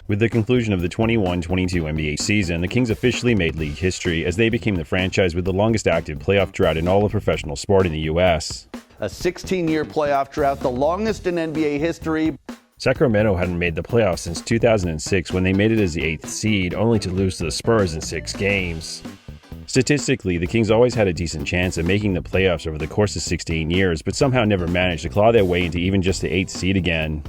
With the conclusion of the 21-22 NBA season, the Kings officially made league history as they became the franchise with the longest active playoff drought in all of professional sport in the U.S. A 16-year playoff drought, the longest in NBA history. Sacramento hadn't made the playoffs since 2006 when they made it as the 8th seed, only to lose to the Spurs in 6 games. Statistically, the Kings always had a decent chance of making the playoffs over the course of 16 years, but somehow never managed to claw their way into even just the 8th seed again.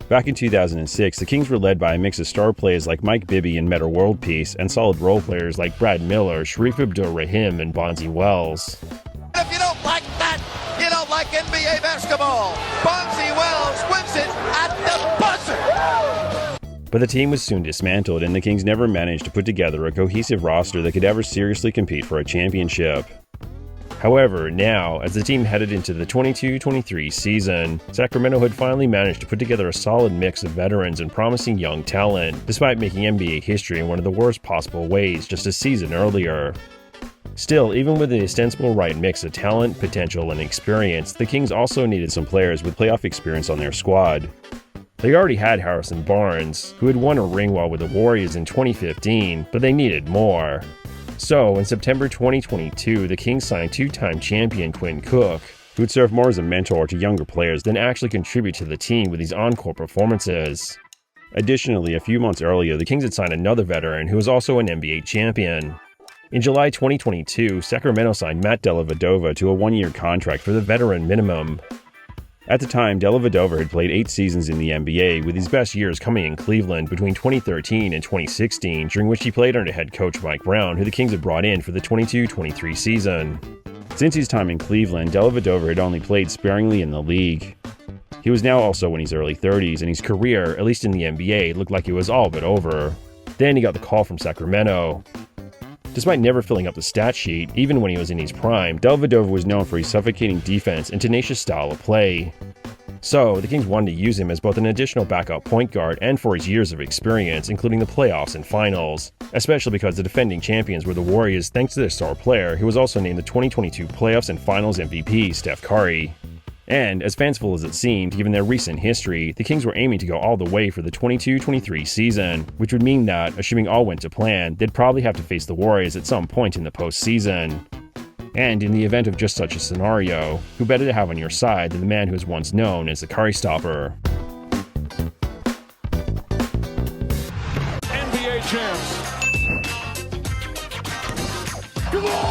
Back in 2006, the Kings were led by a mix of star players like Mike Bibby and Metta World Peace, and solid role players like Brad Miller, Sharif Abdul-Rahim, and Bonzi Wells. If you don't like that, you don't like NBA basketball. Bonzi Wells wins it at the buzzer. But the team was soon dismantled, and the Kings never managed to put together a cohesive roster that could ever seriously compete for a championship. However, now, as the team headed into the 22-23 season, Sacramento had finally managed to put together a solid mix of veterans and promising young talent, despite making NBA history in one of the worst possible ways just a season earlier. Still, even with the ostensible right mix of talent, potential, and experience, the Kings also needed some players with playoff experience on their squad. They already had Harrison Barnes, who had won a ring while with the Warriors in 2015, but they needed more. So, in September 2022, the Kings signed two-time champion Quinn Cook, who would serve more as a mentor to younger players than actually contribute to the team with these on-court performances. Additionally, a few months earlier, the Kings had signed another veteran who was also an NBA champion. In July 2022, Sacramento signed Matthew Dellavedova to a 1-year contract for the veteran minimum. At the time, Dellavedova had played 8 seasons in the NBA, with his best years coming in Cleveland between 2013 and 2016, during which he played under head coach Mike Brown, who the Kings had brought in for the 22-23 season. Since his time in Cleveland, Dellavedova had only played sparingly in the league. He was now also in his early 30s, and his career, at least in the NBA, looked like it was all but over. Then he got the call from Sacramento. Despite never filling up the stat sheet, even when he was in his prime, Dellavedova was known for his suffocating defense and tenacious style of play. So, the Kings wanted to use him as both an additional backup point guard and for his years of experience, including the playoffs and finals, especially because the defending champions were the Warriors thanks to their star player, who was also named the 2022 playoffs and finals MVP, Steph Curry. And, as fanciful as it seemed, given their recent history, the Kings were aiming to go all the way for the 22-23 season, which would mean that, assuming all went to plan, they'd probably have to face the Warriors at some point in the postseason. And in the event of just such a scenario, who better to have on your side than the man who was once known as the Curry Stopper? NBA champs. Come on!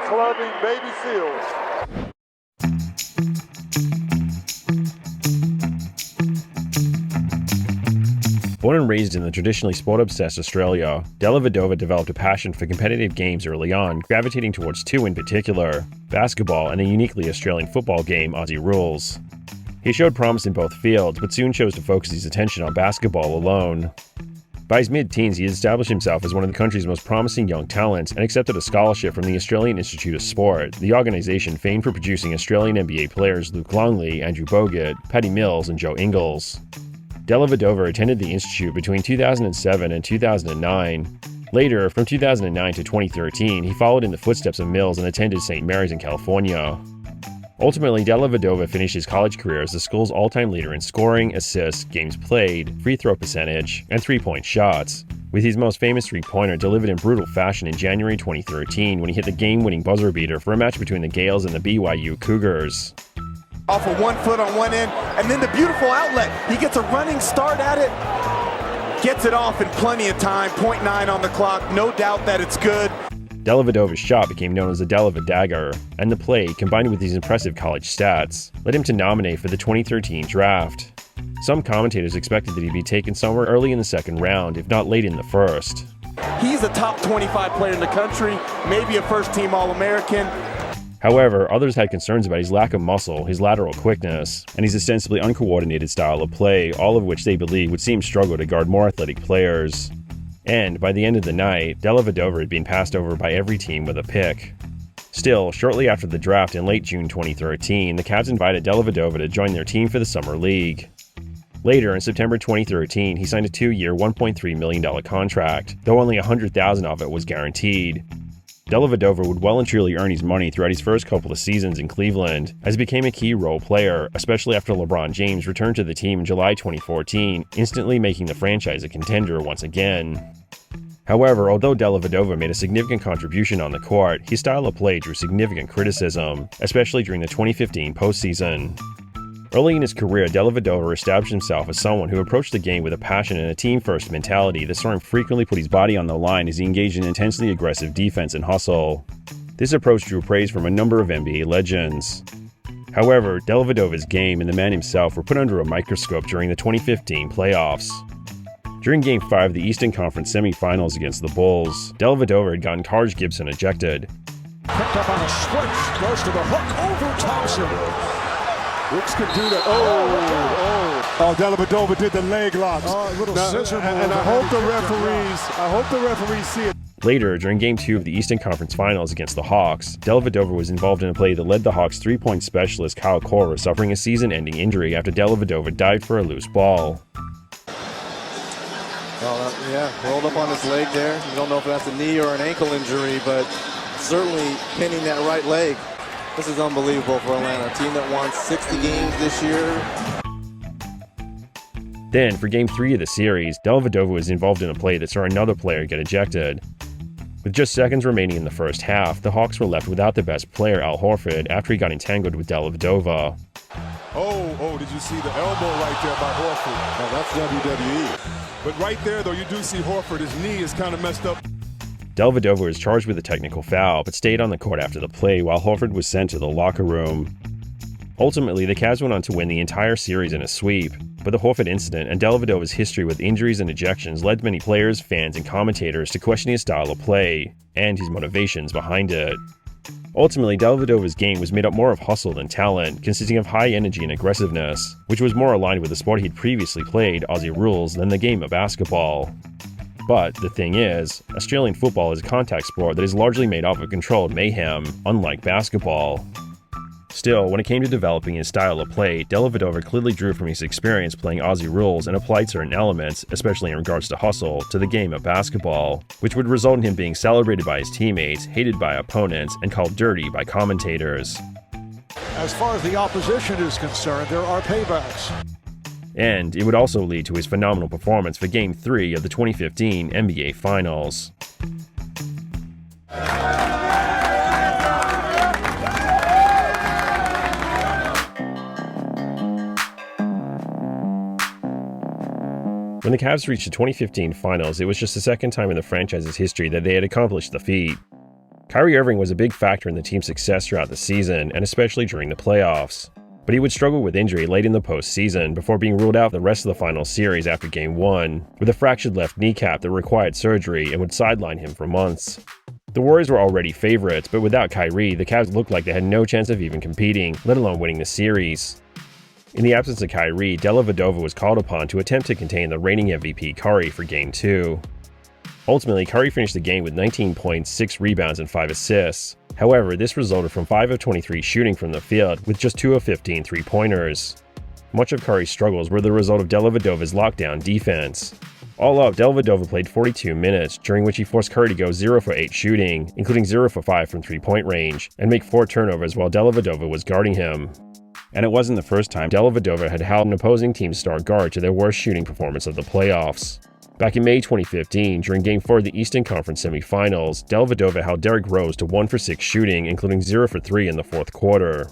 Clubbing baby seals. Born and raised in the traditionally sport-obsessed Australia, Dellavedova developed a passion for competitive games early on, gravitating towards 2 in particular, basketball and the uniquely Australian football game Aussie Rules. He showed promise in both fields, but soon chose to focus his attention on basketball alone. By his mid-teens, he had established himself as one of the country's most promising young talents and accepted a scholarship from the Australian Institute of Sport, the organisation famed for producing Australian NBA players Luke Longley, Andrew Bogut, Patty Mills, and Joe Ingles. Dellavedova attended the Institute between 2007 and 2009. Later, from 2009 to 2013, he followed in the footsteps of Mills and attended St. Mary's in California. Ultimately, Dellavedova finished his college career as the school's all-time leader in scoring, assists, games played, free throw percentage, and three-point shots, with his most famous three-pointer delivered in brutal fashion in January 2013 when he hit the game-winning buzzer beater for a match between the Gales and the BYU Cougars. Off of 1 foot on one end, and then the beautiful outlet. He gets a running start at it, gets it off in plenty of time, 0.9 on the clock, no doubt that it's good. Dellavedova's shot became known as the Dellava Dagger, and the play, combined with these impressive college stats, led him to nominate for the 2013 draft. Some commentators expected that he'd be taken somewhere early in the second round, if not late in the first. He's a top 25 player in the country, maybe a first-team All-American. However, others had concerns about his lack of muscle, his lateral quickness, and his ostensibly uncoordinated style of play, all of which they believed would seem struggle to guard more athletic players. And by the end of the night, Dellavedova had been passed over by every team with a pick. Still, shortly after the draft in late June 2013, the Cavs invited Dellavedova to join their team for the Summer League. Later, in September 2013, he signed a 2-year, $1.3 million contract, though only $100,000 of it was guaranteed. Dellavedova would well and truly earn his money throughout his first couple of seasons in Cleveland, as he became a key role player, especially after LeBron James returned to the team in July 2014, instantly making the franchise a contender once again. However, although Dellavedova made a significant contribution on the court, his style of play drew significant criticism, especially during the 2015 postseason. Early in his career, Dellavedova established himself as someone who approached the game with a passion and a team-first mentality that saw him frequently put his body on the line as he engaged in intensely aggressive defense and hustle. This approach drew praise from a number of NBA legends. However, Dellavedova's game and the man himself were put under a microscope during the 2015 playoffs. During Game 5 of the Eastern Conference semifinals against the Bulls, Dellavedova had gotten Taj Gibson ejected. Picked up on a switch, goes to the hook over Thompson. Brooks could do that. Oh, Dellavedova did the leg locks. Scissor move. And I hope the referees see it. Later, during Game 2 of the Eastern Conference Finals against the Hawks, Dellavedova was involved in a play that led the Hawks' three-point specialist Kyle Korver suffering a season-ending injury after Dellavedova dived for a loose ball. Rolled up on his leg there. You don't know if that's a knee or an ankle injury, but certainly pinning that right leg. This is unbelievable for Atlanta, a team that won 60 games this year. Then, for Game 3 of the series, Dellavedova was involved in a play that saw another player get ejected. With just seconds remaining in the first half, the Hawks were left without their best player, Al Horford, after he got entangled with Dellavedova. Did you see the elbow right there by Horford? Now that's WWE. But right there, though, you do see Horford, his knee is kind of messed up. Dellavedova was charged with a technical foul, but stayed on the court after the play while Horford was sent to the locker room. Ultimately, the Cavs went on to win the entire series in a sweep, but the Horford incident and Dellavedova's history with injuries and ejections led many players, fans, and commentators to question his style of play and his motivations behind it. Ultimately, Dellavedova's game was made up more of hustle than talent, consisting of high energy and aggressiveness, which was more aligned with the sport he'd previously played, Aussie rules, than the game of basketball. But the thing is, Australian football is a contact sport that is largely made up of controlled mayhem, unlike basketball. Still, when it came to developing his style of play, Dellavedova clearly drew from his experience playing Aussie rules and applied certain elements, especially in regards to hustle, to the game of basketball, which would result in him being celebrated by his teammates, hated by opponents, and called dirty by commentators. As far as the opposition is concerned, there are paybacks. And it would also lead to his phenomenal performance for Game 3 of the 2015 NBA Finals. When the Cavs reached the 2015 Finals, it was just the second time in the franchise's history that they had accomplished the feat. Kyrie Irving was a big factor in the team's success throughout the season, and especially during the playoffs. But he would struggle with injury late in the postseason before being ruled out the rest of the final series after Game 1, with a fractured left kneecap that required surgery and would sideline him for months. The Warriors were already favorites, but without Kyrie, the Cavs looked like they had no chance of even competing, let alone winning the series. In the absence of Kyrie, Dellavedova was called upon to attempt to contain the reigning MVP Curry for Game 2. Ultimately, Curry finished the game with 19 points, 6 rebounds, and 5 assists. However, this resulted from 5 of 23 shooting from the field, with just 2 of 15 three-pointers. Much of Curry's struggles were the result of Dellavedova's lockdown defense. All up, Dellavedova played 42 minutes, during which he forced Curry to go 0 for 8 shooting, including 0 for 5 from three-point range, and make 4 turnovers while Dellavedova was guarding him. And it wasn't the first time Dellavedova had held an opposing team's star guard to their worst shooting performance of the playoffs. Back in May 2015, during Game 4 of the Eastern Conference semifinals, Dellavedova held Derrick Rose to 1 for 6 shooting, including 0 for 3 in the fourth quarter.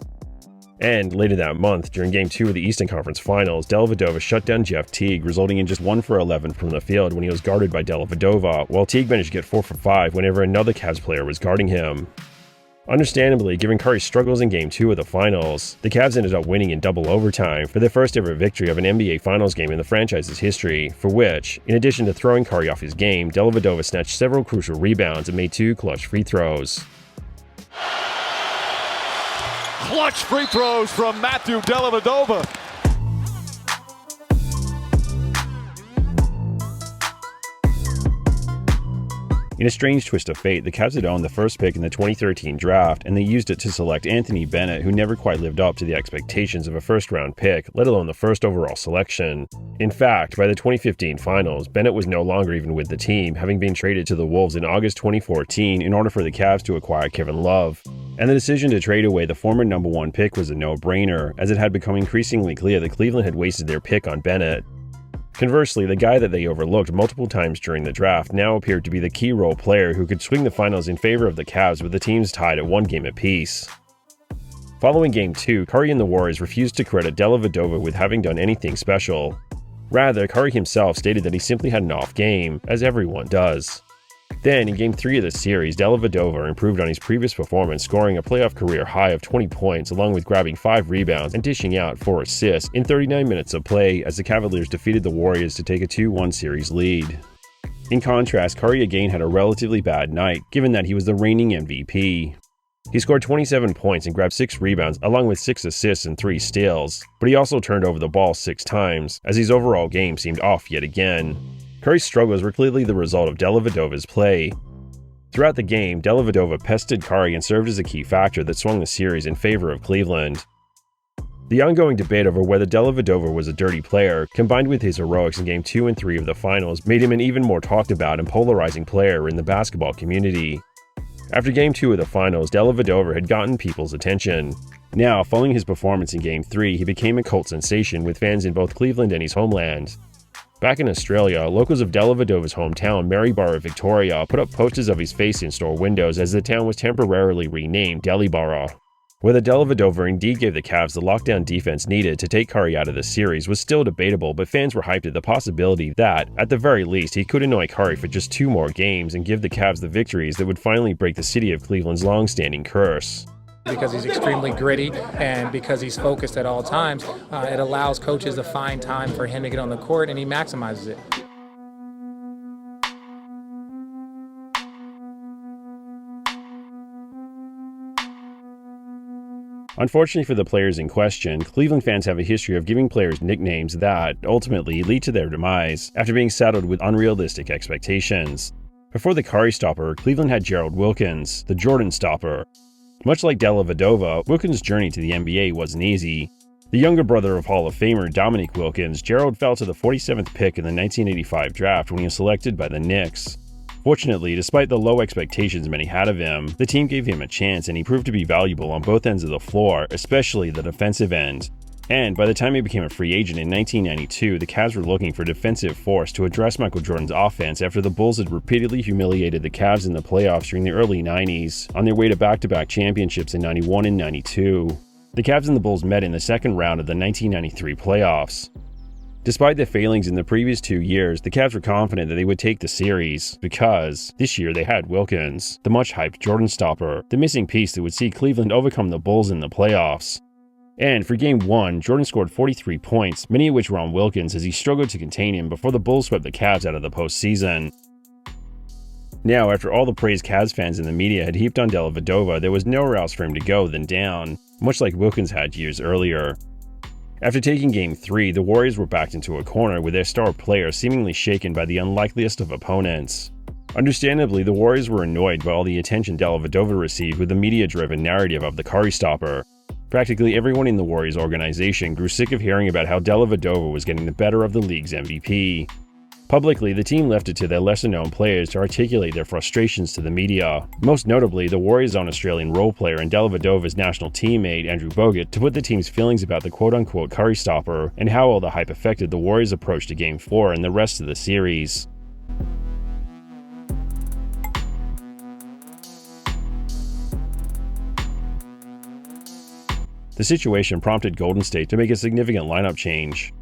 And later that month, during Game 2 of the Eastern Conference Finals, Dellavedova shut down Jeff Teague, resulting in just 1 for 11 from the field when he was guarded by Dellavedova, while Teague managed to get 4 for 5 whenever another Cavs player was guarding him. Understandably, given Curry's struggles in Game 2 of the Finals, the Cavs ended up winning in double overtime for their first ever victory of an NBA Finals game in the franchise's history, for which, in addition to throwing Curry off his game, Dellavedova snatched several crucial rebounds and made 2 clutch free throws. Clutch free throws from Matthew Dellavedova. In a strange twist of fate, the Cavs had owned the first pick in the 2013 draft, and they used it to select Anthony Bennett, who never quite lived up to the expectations of a first-round pick, let alone the first overall selection. In fact, by the 2015 finals, Bennett was no longer even with the team, having been traded to the Wolves in August 2014 in order for the Cavs to acquire Kevin Love. And the decision to trade away the former number 1 pick was a no-brainer, as it had become increasingly clear that Cleveland had wasted their pick on Bennett. Conversely, the guy that they overlooked multiple times during the draft now appeared to be the key role player who could swing the finals in favor of the Cavs with the teams tied at 1 game apiece. Following Game 2, Curry and the Warriors refused to credit Dellavedova with having done anything special. Rather, Curry himself stated that he simply had an off game, as everyone does. Then, in Game 3 of the series, Dellavedova improved on his previous performance, scoring a playoff career high of 20 points along with grabbing 5 rebounds and dishing out 4 assists in 39 minutes of play as the Cavaliers defeated the Warriors to take a 2-1 series lead. In contrast, Curry again had a relatively bad night, given that he was the reigning MVP. He scored 27 points and grabbed 6 rebounds along with 6 assists and 3 steals, but he also turned over the ball 6 times, as his overall game seemed off yet again. Curry's struggles were clearly the result of Dellavedova's play. Throughout the game, Dellavedova pestered Curry and served as a key factor that swung the series in favor of Cleveland. The ongoing debate over whether Dellavedova was a dirty player, combined with his heroics in Game 2 and 3 of the finals, made him an even more talked about and polarizing player in the basketball community. After Game 2 of the finals, Dellavedova had gotten people's attention. Now, following his performance in Game 3, he became a cult sensation with fans in both Cleveland and his homeland. Back in Australia, locals of Dellavedova's hometown, Maryborough, Victoria, put up posters of his face in store windows as the town was temporarily renamed Deliborough. Whether Dellavedova indeed gave the Cavs the lockdown defense needed to take Curry out of the series was still debatable, but fans were hyped at the possibility that, at the very least, he could annoy Curry for just 2 more games and give the Cavs the victories that would finally break the city of Cleveland's long-standing curse. Because he's extremely gritty and because he's focused at all times, it allows coaches to find time for him to get on the court, and he maximizes it. Unfortunately for the players in question, Cleveland fans have a history of giving players nicknames that, ultimately, lead to their demise after being saddled with unrealistic expectations. Before the Curry stopper, Cleveland had Gerald Wilkins, the Jordan stopper. Much like Dellavedova, Wilkins' journey to the NBA wasn't easy. The younger brother of Hall of Famer Dominique Wilkins, Gerald fell to the 47th pick in the 1985 draft when he was selected by the Knicks. Fortunately, despite the low expectations many had of him, the team gave him a chance and he proved to be valuable on both ends of the floor, especially the defensive end. And by the time he became a free agent in 1992, the Cavs were looking for a defensive force to address Michael Jordan's offense after the Bulls had repeatedly humiliated the Cavs in the playoffs during the early 90s, on their way to back-to-back championships in 91 and 92. The Cavs and the Bulls met in the second round of the 1993 playoffs. Despite their failings in the previous 2 years, the Cavs were confident that they would take the series, because this year they had Wilkins, the much-hyped Jordan stopper, the missing piece that would see Cleveland overcome the Bulls in the playoffs. And for Game 1, Jordan scored 43 points, many of which were on Wilkins as he struggled to contain him before the Bulls swept the Cavs out of the postseason. Now, after all the praise Cavs fans and the media had heaped on Dellavedova, there was nowhere else for him to go than down, much like Wilkins had years earlier. After taking Game 3, the Warriors were backed into a corner with their star player seemingly shaken by the unlikeliest of opponents. Understandably, the Warriors were annoyed by all the attention Dellavedova received with the media-driven narrative of the Curry stopper. Practically everyone in the Warriors organization grew sick of hearing about how Dellavedova was getting the better of the league's MVP. Publicly, the team left it to their lesser-known players to articulate their frustrations to the media. Most notably, the Warriors' own Australian role player and Dellavedova's national teammate, Andrew Bogut, to put the team's feelings about the quote-unquote Curry stopper and how all the hype affected the Warriors' approach to Game 4 and the rest of the series. The situation prompted Golden State to make a significant lineup change.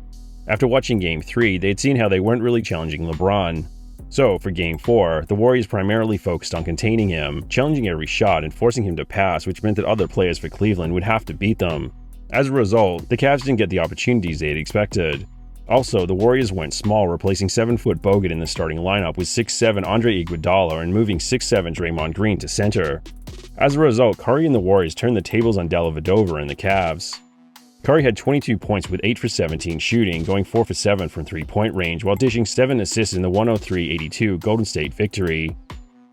After watching Game 3, they'd seen how they weren't really challenging LeBron. So, for Game 4, the Warriors primarily focused on containing him, challenging every shot and forcing him to pass, which meant that other players for Cleveland would have to beat them. As a result, the Cavs didn't get the opportunities they'd expected. Also, the Warriors went small, replacing 7-foot Bogut in the starting lineup with 6'7" Andre Iguodala and moving 6'7" Draymond Green to center. As a result, Curry and the Warriors turned the tables on Dellavedova and the Cavs. Curry had 22 points with 8 for 17 shooting, going 4 for 7 from three-point range, while dishing 7 assists in the 103-82 Golden State victory.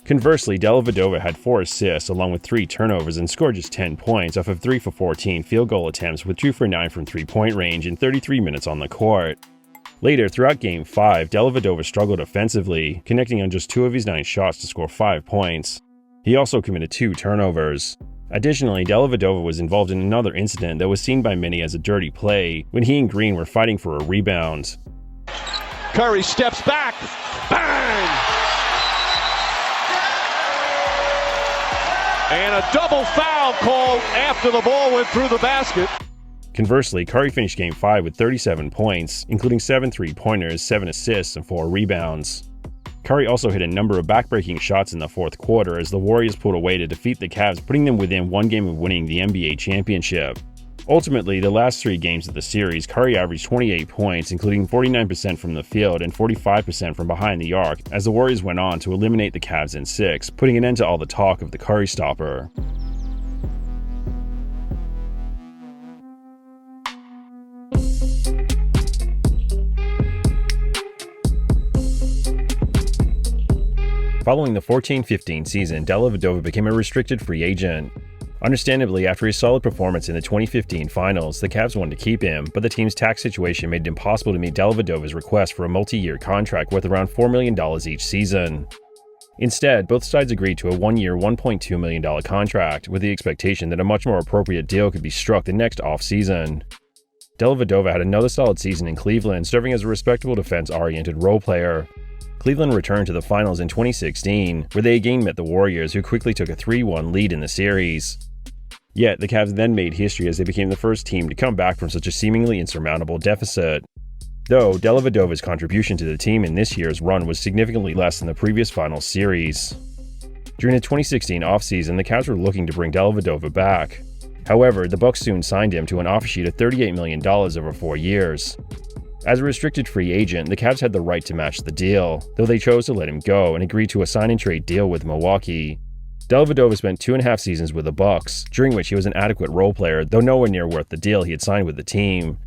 Conversely, Dellavedova had 4 assists along with 3 turnovers and scored just 10 points off of 3 for 14 field goal attempts with 2 for 9 from three-point range in 33 minutes on the court. Later, throughout Game 5, Dellavedova struggled offensively, connecting on just 2 of his 9 shots to score 5 points. He also committed 2 turnovers. Additionally, Dellavedova was involved in another incident that was seen by many as a dirty play when he and Green were fighting for a rebound. Curry steps back. Bang! And a double foul called after the ball went through the basket. Conversely, Curry finished Game 5 with 37 points, including 7 three-pointers, 7 assists, and 4 rebounds. Curry also hit a number of backbreaking shots in the fourth quarter as the Warriors pulled away to defeat the Cavs, putting them within 1 game of winning the NBA championship. Ultimately, the last 3 games of the series, Curry averaged 28 points, including 49% from the field and 45% from behind the arc, as the Warriors went on to eliminate the Cavs in 6, putting an end to all the talk of the Curry stopper. Following the 14-15 season, Dellavedova became a restricted free agent. Understandably, after his solid performance in the 2015 finals, the Cavs wanted to keep him, but the team's tax situation made it impossible to meet Dellavedova's request for a multi-year contract worth around $4 million each season. Instead, both sides agreed to a 1-year, $1.2 million contract, with the expectation that a much more appropriate deal could be struck the next off-season. Dellavedova had another solid season in Cleveland, serving as a respectable defense-oriented role player. Cleveland returned to the finals in 2016, where they again met the Warriors, who quickly took a 3-1 lead in the series. Yet, the Cavs then made history as they became the first team to come back from such a seemingly insurmountable deficit. Though, Dellavedova's contribution to the team in this year's run was significantly less than the previous finals series. During the 2016 offseason, the Cavs were looking to bring Dellavedova back. However, the Bucks soon signed him to an offer sheet of $38 million over 4 years. As a restricted free agent, the Cavs had the right to match the deal, though they chose to let him go and agreed to a sign-and-trade deal with Milwaukee. Dellavedova spent 2.5 seasons with the Bucks, during which he was an adequate role player, though nowhere near worth the deal he had signed with the team.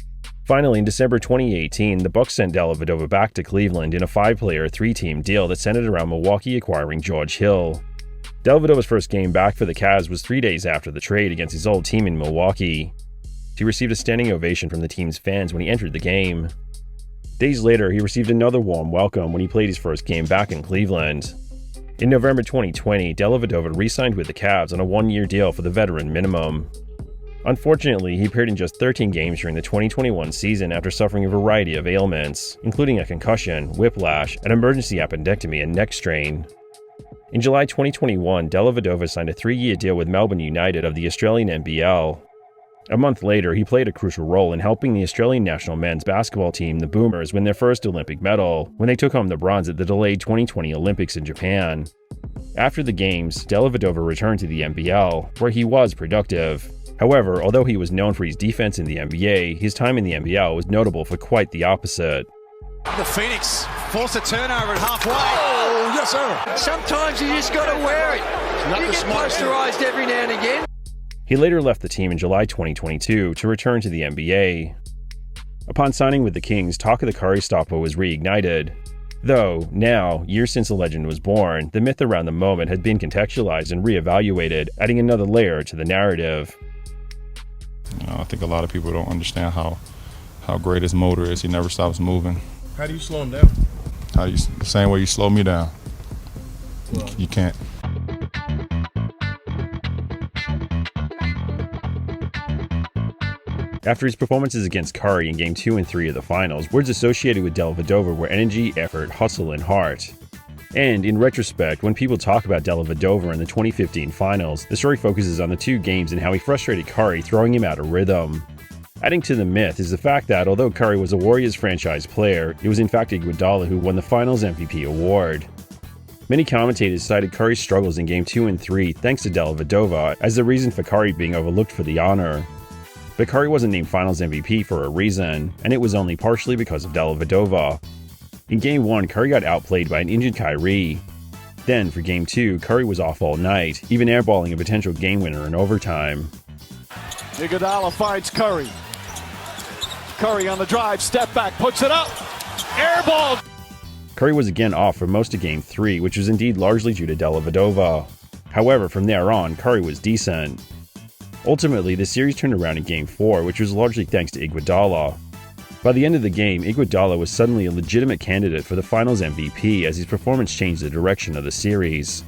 Finally, in December 2018, the Bucks sent Dellavedova back to Cleveland in a 5-player, 3-team deal that centered around Milwaukee acquiring George Hill. Dellavedova's first game back for the Cavs was 3 days after the trade against his old team in Milwaukee. He received a standing ovation from the team's fans when he entered the game. Days later, he received another warm welcome when he played his first game back in Cleveland. In November 2020, Dellavedova re-signed with the Cavs on a 1-year deal for the veteran minimum. Unfortunately, he appeared in just 13 games during the 2021 season after suffering a variety of ailments, including a concussion, whiplash, an emergency appendectomy, and neck strain. In July 2021, Dellavedova signed a 3-year deal with Melbourne United of the Australian NBL. A month later, he played a crucial role in helping the Australian national men's basketball team, the Boomers, win their first Olympic medal when they took home the bronze at the delayed 2020 Olympics in Japan. After the games, Dellavedova returned to the NBL, where he was productive. However, although he was known for his defense in the NBA, his time in the NBL was notable for quite the opposite. The Phoenix force a turnover at halfway. Oh, yes, sir. Sometimes you just got to wear it. You get posterized every now and again. He later left the team in July 2022 to return to the NBA. Upon signing with the Kings, talk of the Curry stopper was reignited. Though, now, years since the legend was born, the myth around the moment had been contextualized and reevaluated, adding another layer to the narrative. I think a lot of people don't understand how great his motor is. He never stops moving. How do you slow him down? The same way you slow me down. Well, you can't. After his performances against Curry in Game 2 and 3 of the finals, words associated with Dellavedova were energy, effort, hustle, and heart. And, in retrospect, when people talk about Dellavedova in the 2015 finals, the story focuses on the 2 games and how he frustrated Curry, throwing him out of rhythm. Adding to the myth is the fact that, although Curry was a Warriors franchise player, it was in fact Iguodala who won the finals MVP award. Many commentators cited Curry's struggles in Game 2 and 3 thanks to Dellavedova as the reason for Curry being overlooked for the honor. But Curry wasn't named Finals MVP for a reason, and it was only partially because of Dellavedova. In Game 1, Curry got outplayed by an injured Kyrie. Then, for Game 2, Curry was off all night, even airballing a potential game winner in overtime. Iguodala finds Curry. Curry on the drive, step back, puts it up. Air ball. Curry was again off for most of Game 3, which was indeed largely due to Dellavedova. However, from there on, Curry was decent. Ultimately, the series turned around in Game 4, which was largely thanks to Iguodala. By the end of the game, Iguodala was suddenly a legitimate candidate for the Finals MVP as his performance changed the direction of the series.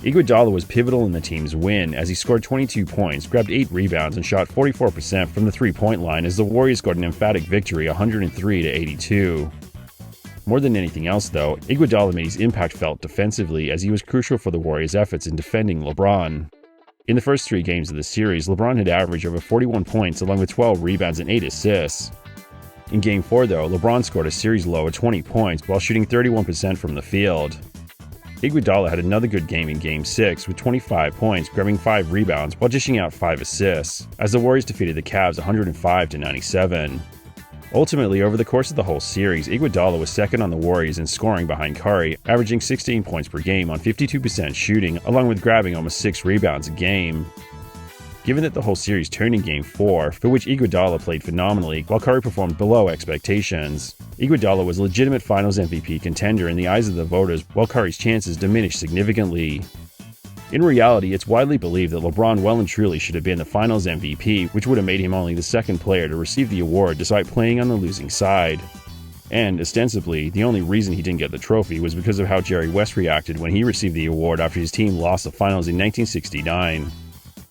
Iguodala was pivotal in the team's win as he scored 22 points, grabbed 8 rebounds, and shot 44% from the three-point line as the Warriors scored an emphatic victory 103-82. More than anything else, though, Iguodala made his impact felt defensively as he was crucial for the Warriors' efforts in defending LeBron. In the first 3 games of the series, LeBron had averaged over 41 points along with 12 rebounds and 8 assists. In Game 4, though, LeBron scored a series low of 20 points while shooting 31% from the field. Iguodala had another good game in Game 6 with 25 points, grabbing 5 rebounds while dishing out 5 assists, as the Warriors defeated the Cavs 105-97. Ultimately, over the course of the whole series, Iguodala was second on the Warriors in scoring behind Curry, averaging 16 points per game on 52% shooting, along with grabbing almost 6 rebounds a game. Given that the whole series turned in Game 4, for which Iguodala played phenomenally while Curry performed below expectations, Iguodala was a legitimate Finals MVP contender in the eyes of the voters while Curry's chances diminished significantly. In reality, it's widely believed that LeBron well and truly should have been the Finals MVP, which would have made him only the second player to receive the award despite playing on the losing side. And, ostensibly, the only reason he didn't get the trophy was because of how Jerry West reacted when he received the award after his team lost the Finals in 1969.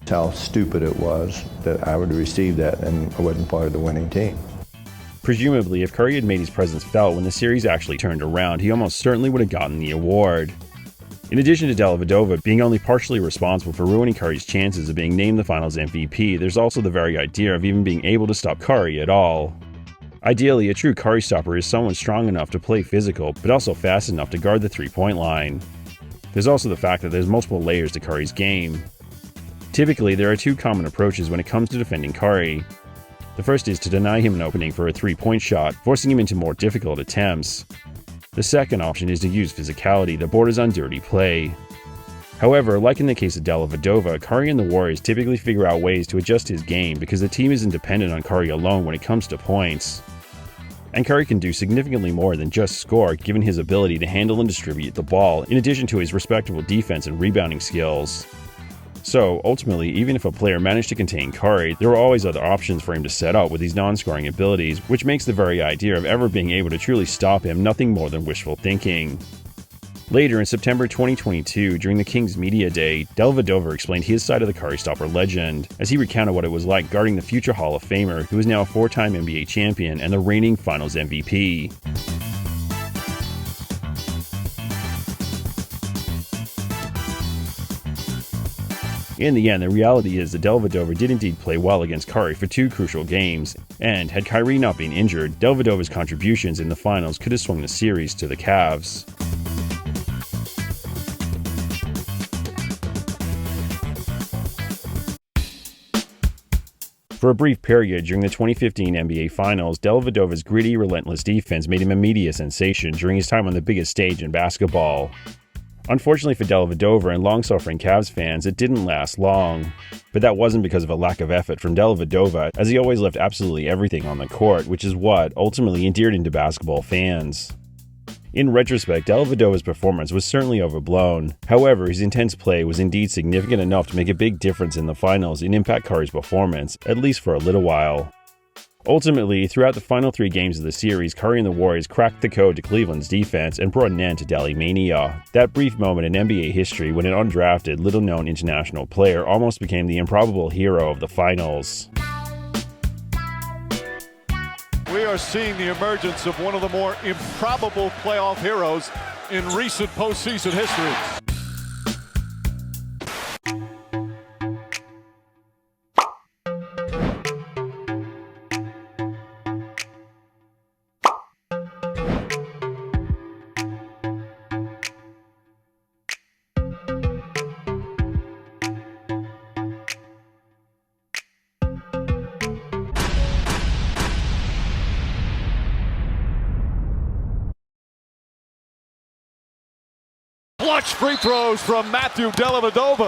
How stupid it was that I would receive that and I wasn't part of the winning team. Presumably, if Curry had made his presence felt when the series actually turned around, he almost certainly would have gotten the award. In addition to Dellavedova being only partially responsible for ruining Curry's chances of being named the Finals MVP, there's also the very idea of even being able to stop Curry at all. Ideally, a true Curry stopper is someone strong enough to play physical, but also fast enough to guard the three-point line. There's also the fact that there's multiple layers to Curry's game. Typically, there are 2 common approaches when it comes to defending Curry. The first is to deny him an opening for a three-point shot, forcing him into more difficult attempts. The second option is to use physicality that borders on dirty play. However, like in the case of Dellavedova, Curry and the Warriors typically figure out ways to adjust his game because the team isn't dependent on Curry alone when it comes to points. And Curry can do significantly more than just score given his ability to handle and distribute the ball, in addition to his respectable defense and rebounding skills. So, ultimately, even if a player managed to contain Curry, there are always other options for him to set up with these non-scoring abilities, which makes the very idea of ever being able to truly stop him nothing more than wishful thinking. Later, in September 2022, during the Kings Media Day, Dellavedova explained his side of the Curry Stopper legend, as he recounted what it was like guarding the future Hall of Famer, who is now a 4-time NBA champion and the reigning Finals MVP. In the end, the reality is that Dellavedova did indeed play well against Curry for 2 crucial games, and had Kyrie not been injured, Dellavedova's contributions in the finals could have swung the series to the Cavs. For a brief period during the 2015 NBA Finals, Dellavedova's gritty, relentless defense made him a media sensation during his time on the biggest stage in basketball. Unfortunately for Dellavedova and long-suffering Cavs fans, it didn't last long. But that wasn't because of a lack of effort from Dellavedova, as he always left absolutely everything on the court, which is what ultimately endeared him to basketball fans. In retrospect, Dellavedova's performance was certainly overblown. However, his intense play was indeed significant enough to make a big difference in the finals and impact Curry's performance, at least for a little while. Ultimately, throughout the final 3 games of the series, Curry and the Warriors cracked the code to Cleveland's defense and brought an end to Delly Mania, that brief moment in NBA history when an undrafted, little-known international player almost became the improbable hero of the finals. We are seeing the emergence of one of the more improbable playoff heroes in recent postseason history. Clutch free throws from Matthew Dellavedova.